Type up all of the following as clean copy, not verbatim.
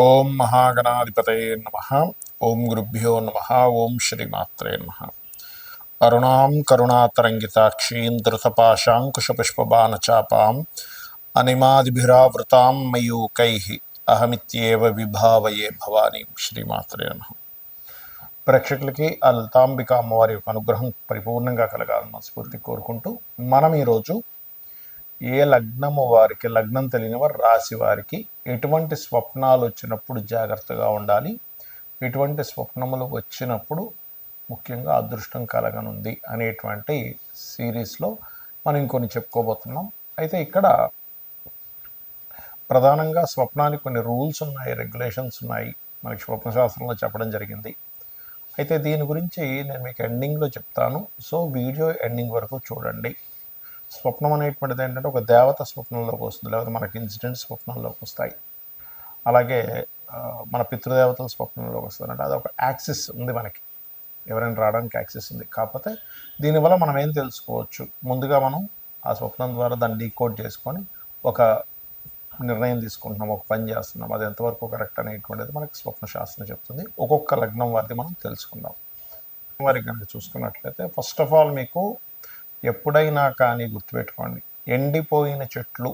ఓం మహాగణాధిపతయే నమః. ఓం గురుభ్యో నమః. ఓం శ్రీమాత్రే నమః. అరుణాం కరుణాతరంగితాక్షీం ధృతపాశాంకుశపుష్పబాణచాపాం అనిమాదిభిరావృతాం మయూకైః అహమిత్యేవ విభావయే భవానీం. శ్రీమాత్రే నమః. ప్రేక్షకులకి ఆ లలితాంబిక అమ్మవారి యొక్క అనుగ్రహం పరిపూర్ణంగా కలగాలని మనస్ఫూర్తి కోరుకుంటూ మనం ఈరోజు ఏ లగ్నము వారికి, లగ్నం తెలియని వారు, రాశి వారికి ఎటువంటి స్వప్నాలు వచ్చినప్పుడు జాగ్రత్తగా ఉండాలి, ఎటువంటి స్వప్నములు వచ్చినప్పుడు ముఖ్యంగా అదృష్టం కలగనుంది అనేటువంటి సిరీస్లో మనం ఇంకొన్ని చెప్పుకోబోతున్నాం. అయితే ఇక్కడ ప్రధానంగా స్వప్నానికి కొన్ని రూల్స్ ఉన్నాయి, రెగ్యులేషన్స్ ఉన్నాయి, మనకి స్వప్నశాస్త్రంలో చెప్పడం జరిగింది. అయితే దీని గురించి నేను మీకు ఎండింగ్లో చెప్తాను. సో వీడియో ఎండింగ్ వరకు చూడండి. స్వప్నం అనేటువంటిది ఏంటంటే ఒక దేవత స్వప్నంలోకి వస్తుంది, లేకపోతే మనకి ఇన్సిడెంట్ స్వప్నంలోకి వస్తాయి. అలాగే మన పితృదేవతల స్వప్నంలోకి వస్తుంది. అంటే అది ఒక యాక్సిస్ ఉంది, మనకి ఎవరైనా రావడానికి యాక్సిస్ ఉంది. కాకపోతే దీనివల్ల మనం ఏం తెలుసుకోవచ్చు, ముందుగా మనం ఆ స్వప్నం ద్వారా దాన్ని డీకోడ్ చేసుకొని ఒక నిర్ణయం తీసుకుంటున్నాం, ఒక పని చేస్తున్నాం, అది ఎంతవరకు కరెక్ట్ అనేటువంటిది మనకి స్వప్నశాస్త్రం చెప్తుంది. ఒక్కొక్క లగ్నం వారిది మనం తెలుసుకుందాం. వారికి కనుక చూసుకున్నట్లయితే ఫస్ట్ ఆఫ్ ఆల్ మీకు ఎప్పుడైనా కానీ గుర్తుపెట్టుకోండి, ఎండిపోయిన చెట్లు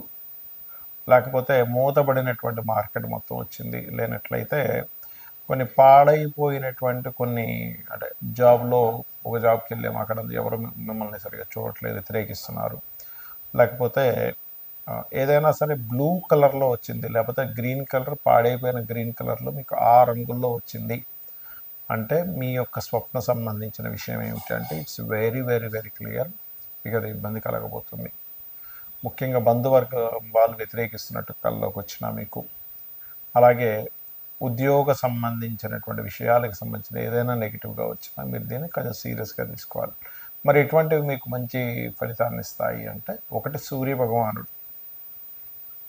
లేకపోతే మూతబడినటువంటి మార్కెట్ మొత్తం వచ్చింది లేనట్లయితే కొన్ని పాడైపోయినటువంటి కొన్ని అంటే జాబ్లో ఒక జాబ్కి వెళ్ళాము, అక్కడ ఎవరు మిమ్మల్ని సరిగా చూడట్లేదు, వ్యతిరేకిస్తున్నారు, లేకపోతే ఏదైనా సరే బ్లూ కలర్లో వచ్చింది, లేకపోతే గ్రీన్ కలర్, పాడైపోయిన గ్రీన్ కలర్లో మీకు ఆ రంగుల్లో వచ్చింది అంటే మీ యొక్క స్వప్న సంబంధించిన విషయం ఏమిటంటే it's very very very clear, ఇక అది ఇబ్బంది కలగబోతుంది. ముఖ్యంగా బంధువర్గం వాళ్ళు వ్యతిరేకిస్తున్నట్టు కళ్ళలోకి వచ్చినా మీకు, అలాగే ఉద్యోగ సంబంధించినటువంటి విషయాలకు సంబంధించిన ఏదైనా నెగిటివ్గా వచ్చినా మీరు దీన్ని కొంచెం సీరియస్గా తీసుకోవాలి. మరి ఎటువంటివి మీకు మంచి ఫలితాన్ని ఇస్తాయి అంటే, ఒకటి సూర్య భగవానుడు,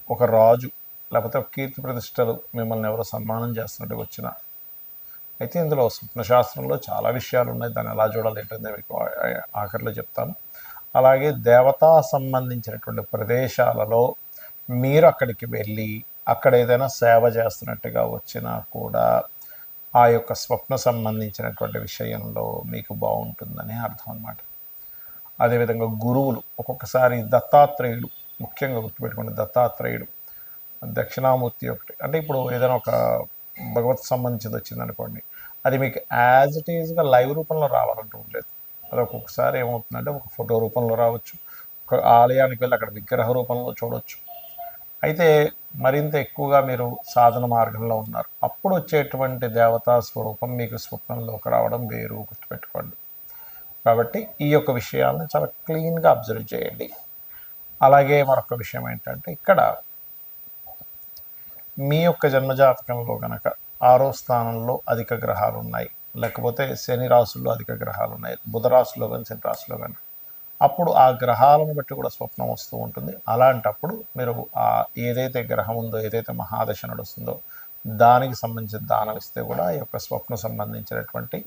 ఒక రాజు, లేకపోతే ఒక కీర్తి ప్రతిష్టలు, మిమ్మల్ని ఎవరో సన్మానం చేస్తున్నట్టు వచ్చిన. అయితే ఇందులో స్వప్నశాస్త్రంలో చాలా విషయాలు ఉన్నాయి, దాన్ని ఎలా చూడాలి ఏంటంటే మీకు ఆఖరిలో చెప్తాను. అలాగే దేవతా సంబంధించినటువంటి ప్రదేశాలలో మీరు అక్కడికి వెళ్ళి అక్కడ ఏదైనా సేవ చేస్తున్నట్టుగా వచ్చినా కూడా ఆ యొక్క స్వప్న సంబంధించినటువంటి విషయంలో మీకు బాగుంటుందని అర్థం అన్నమాట. అదేవిధంగా గురువులు, ఒక్కొక్కసారి దత్తాత్రేయుడు, ముఖ్యంగా గుర్తుపెట్టుకోండి, దత్తాత్రేయుడు దక్షిణామూర్తి ఒకటి. అంటే ఇప్పుడు ఏదైనా ఒక భగవత్ సంబంధించింది వచ్చింది అనుకోండి, అది మీకు యాజ్ ఇట్ ఈజ్గా లైవ్ రూపంలో రావాలంటూ ఉండలేదు. అది ఒక్కొక్కసారి ఏమవుతుందంటే ఒక ఫోటో రూపంలో రావచ్చు, ఒక ఆలయానికి వెళ్ళి అక్కడ విగ్రహ రూపంలో చూడవచ్చు. అయితే మరింత ఎక్కువగా మీరు సాధన మార్గంలో ఉన్నారు, అప్పుడు వచ్చేటువంటి దేవతా స్వరూపం మీకు స్వప్నంలోకి రావడం వేరు, గుర్తుపెట్టుకోండి. కాబట్టి ఈ యొక్క విషయాలను చాలా క్లీన్గా అబ్జర్వ్ చేయండి. అలాగే మరొక విషయం ఏంటంటే, ఇక్కడ మీ యొక్క జన్మజాతకంలో కనుక 6వ స్థానంలో అధిక గ్రహాలు ఉన్నాయి, లేకపోతే శని రాశుల్లో అధిక గ్రహాలు ఉన్నాయి, బుధ రాశిలో కానీ శని రాశిలో కానీ, అప్పుడు ఆ గ్రహాలను బట్టి కూడా స్వప్నం వస్తూ ఉంటుంది. అలాంటప్పుడు మీరు ఆ ఏదైతే గ్రహం ఉందో, ఏదైతే మహాదశ నడుస్తుందో దానికి సంబంధించిన దానం ఇస్తే కూడా ఈ యొక్క స్వప్న సంబంధించినటువంటి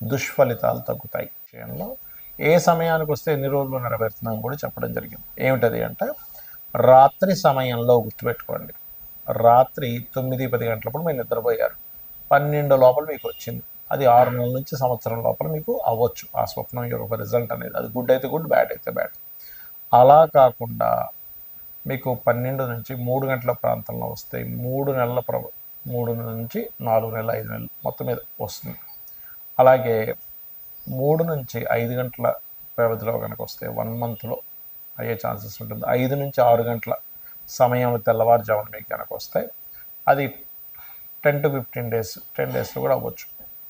దుష్ఫలితాలు తగ్గుతాయి. విషయంలో ఏ సమయానికి వస్తే ఎన్ని రోజులు నెరవేరుతుందని కూడా చెప్పడం జరిగింది. ఏమిటది అంటే, రాత్రి సమయంలో గుర్తుపెట్టుకోండి, రాత్రి 9-10 గంటలప్పుడు మీరు నిద్రపోయారు, 12 లోపల మీకు వచ్చింది, అది 6 నెలల నుంచి సంవత్సరం లోపల మీకు అవ్వచ్చు ఆ స్వప్నం యొక్క రిజల్ట్ అనేది. అది గుడ్ అయితే గుడ్, బ్యాడ్ అయితే బ్యాడ్. అలా కాకుండా మీకు 12 నుంచి 3 గంటల ప్రాంతంలో వస్తే 3 నెలల 3 నుంచి 4 నెలలు, 5 నెలలు మొత్తం మీద వస్తుంది. అలాగే 3 నుంచి 5 గంటల వ్యవధిలో కనుక వస్తే 1 మంత్లో అయ్యే ఛాన్సెస్ ఉంటుంది. 5 నుంచి 6 గంటల సమయం తెల్లవారుజామున మీకు కనుక వస్తే అది 10 to 15 డేస్, 10 డేస్లో కూడా అవ్వచ్చు.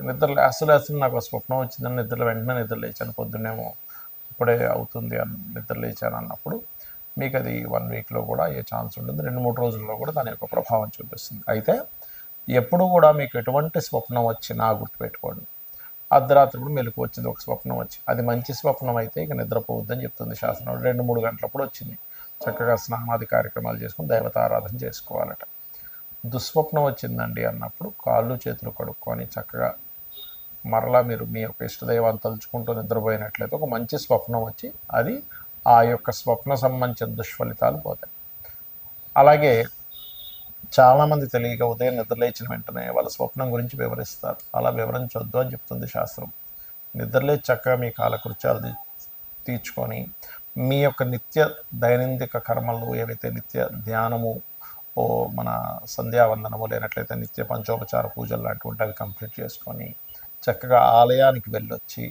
నిద్ర లేస్తూ నాకు స్వప్నం వచ్చిందని వెంటనే నిద్ర లేచాను, పొద్దున్నేమో ఇప్పుడే అవుతుంది అని నిద్ర లేచాను అన్నప్పుడు మీకు అది 1 వీక్లో కూడా అయ్యే ఛాన్స్ ఉంటుంది, 2-3 రోజుల్లో కూడా దాని యొక్క ప్రభావం చూపిస్తుంది. అయితే ఎప్పుడు కూడా మీకు ఎటువంటి స్వప్నం వచ్చినా గుర్తుపెట్టుకోండి, అర్ధరాత్రి కూడా మెలకు వచ్చింది ఒక స్వప్నం వచ్చి, అది మంచి స్వప్నం అయితే ఇక నిద్రపోవద్దని చెప్తుంది శాస్త్రం. 2-3 గంటలప్పుడు వచ్చింది, చక్కగా స్నానాది కార్యక్రమాలు చేసుకుని దైవతారాధన చేసుకోవాలట. దుస్వప్నం వచ్చిందండి అన్నప్పుడు కాళ్ళు చేతులు కడుక్కొని చక్కగా మరలా మీరు మీ యొక్క ఇష్టదైవాన్ని తలుచుకుంటూ నిద్రపోయినట్లయితే ఒక మంచి స్వప్నం వచ్చి అది ఆ యొక్క స్వప్న సంబంధించిన దుష్ఫలితాలు పోతాయి. అలాగే చాలామంది తెలియక ఉదయం నిద్రలేచిన వెంటనే వాళ్ళ స్వప్నం గురించి వివరిస్తారు. అలా వివరించొద్దు అని చెప్తుంది శాస్త్రం. నిద్రలేచి చక్కగా మీ కాలకృత్యాలు తీర్చుకొని మీ యొక్క నిత్య దైనందిక కర్మలు ఏవైతే నిత్య ధ్యానము మన సంధ్యావందనము లేనట్లయితే నిత్య పంచోపచార పూజలు లాంటివి అవి కంప్లీట్ చేసుకొని చక్కగా ఆలయానికి వెళ్ళొచ్చి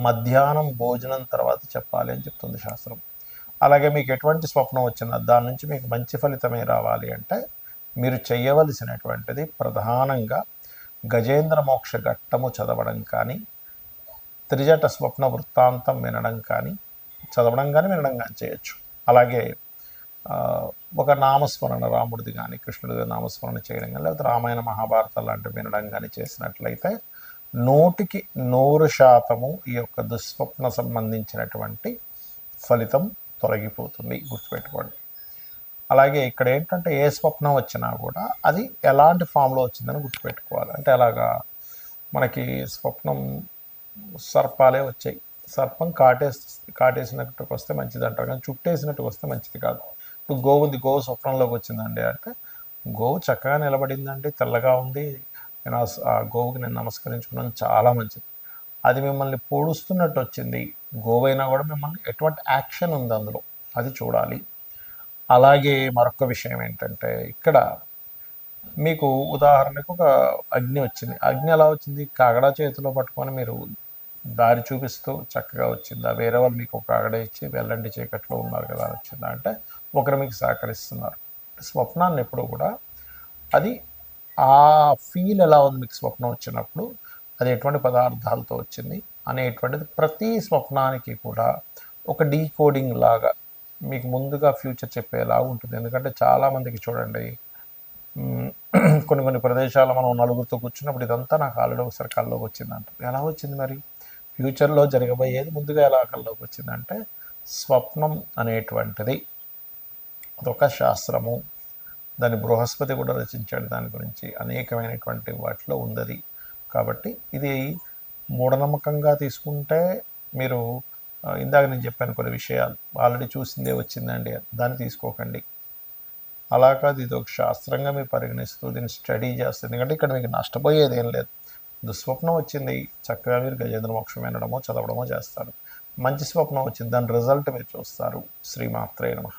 మధ్యాహ్నం భోజనం తర్వాత చెప్పాలి అని చెప్తుంది శాస్త్రం. అలాగే మీకు ఎటువంటి స్వప్నం వచ్చినా దాని నుంచి మీకు మంచి ఫలితమే రావాలి అంటే మీరు చేయవలసినటువంటిది ప్రధానంగా గజేంద్ర మోక్ష ఘట్టము చదవడం కానీ, త్రిజట స్వప్న వృత్తాంతం వినడం కానీ, చదవడం కానీ వినడం కానీ చేయొచ్చు. అలాగే ఒక నామస్మరణ రాముడిది కానీ కృష్ణుడిది నామస్మరణ చేయడం కానీ లేకపోతే రామాయణ మహాభారతం లాంటివి వినడం కానీ చేసినట్లయితే 100% ఈ యొక్క దుస్వప్న సంబంధించినటువంటి ఫలితం తొలగిపోతుంది, గుర్తుపెట్టుకోండి. అలాగే ఇక్కడ ఏంటంటే ఏ స్వప్నం వచ్చినా కూడా అది ఎలాంటి ఫామ్లో వచ్చిందని గుర్తుపెట్టుకోవాలి. అంటే అలాగా మనకి స్వప్నం సర్పాలే వచ్చాయి, సర్పం కాటేసినట్టుకు వస్తే మంచిది అంటారు కానీ చుట్టేసినట్టుకు వస్తే మంచిది కాదు. ఇప్పుడు గోవు స్వప్నంలోకి వచ్చిందండి అంటే గోవు చక్కగా నిలబడిందండి, తెల్లగా ఉంది, నేను ఆ గోవుకి నేను నమస్కరించుకున్నాను, చాలా మంచిది. అది మిమ్మల్ని పొడుస్తున్నట్టు వచ్చింది, గోవైనా కూడా మిమ్మల్ని ఎటువంటి యాక్షన్ ఉంది అందులో అది చూడాలి. అలాగే మరొక విషయం ఏంటంటే ఇక్కడ మీకు ఉదాహరణకు ఒక అగ్ని వచ్చింది, అగ్ని ఎలా వచ్చింది? కాగడా చేతిలో పట్టుకొని మీరు దారి చూపిస్తూ చక్కగా వచ్చిందా? వేరే వాళ్ళు మీకు ఒక కాగడ ఇచ్చి వెళ్ళండి చీకట్లో ఉన్నారు కదా అని వచ్చిందా అంటే ఒకరు మీకు సహకరిస్తున్నారు. స్వప్నాన్ని ఎప్పుడు కూడా అది ఆ ఫీల్ ఎలా ఉంది మీకు స్వప్నం వచ్చినప్పుడు, అది ఎటువంటి పదార్థాలతో వచ్చింది అనేటువంటిది ప్రతి స్వప్నానికి కూడా ఒక డీకోడింగ్ లాగా మీకు ముందుగా ఫ్యూచర్ చెప్పేలా ఉంటుంది. ఎందుకంటే చాలామందికి చూడండి కొన్ని ప్రదేశాల్లో మనం నలుగురితో కూర్చున్నప్పుడు ఇదంతా నాకు ఆల్రెడీ ఒకసారి కళ్ళలోకి వచ్చిందంట. ఎలా వచ్చింది మరి? ఫ్యూచర్లో జరగబోయేది ముందుగా ఎలా కళ్ళలోకి వచ్చిందంటే స్వప్నం అనేటువంటిది అదొక శాస్త్రము. దాన్ని బృహస్పతి కూడా రచించాడు, దాని గురించి అనేకమైనటువంటి వాటిలో ఉంది. కాబట్టి ఇది మూఢనమ్మకంగా తీసుకుంటే మీరు ఇందాక నేను చెప్పాను కొన్ని విషయాలు ఆల్రెడీ చూసిందే వచ్చిందండి దాన్ని తీసుకోకండి. అలా కాదు, ఇది ఒక శాస్త్రంగా మీరు పరిగణిస్తూ దీన్ని స్టడీ చేస్తుంది. ఎందుకంటే ఇక్కడ మీకు నష్టపోయేది ఏం లేదు. దుస్వప్నం వచ్చింది, చక్కగా మీరు గజేంద్ర మోక్షం వినడమో చదవడమో చేస్తారు. మంచి స్వప్నం వచ్చింది, దాని రిజల్ట్ మీరు చూస్తారు. శ్రీమాత్రే నమః.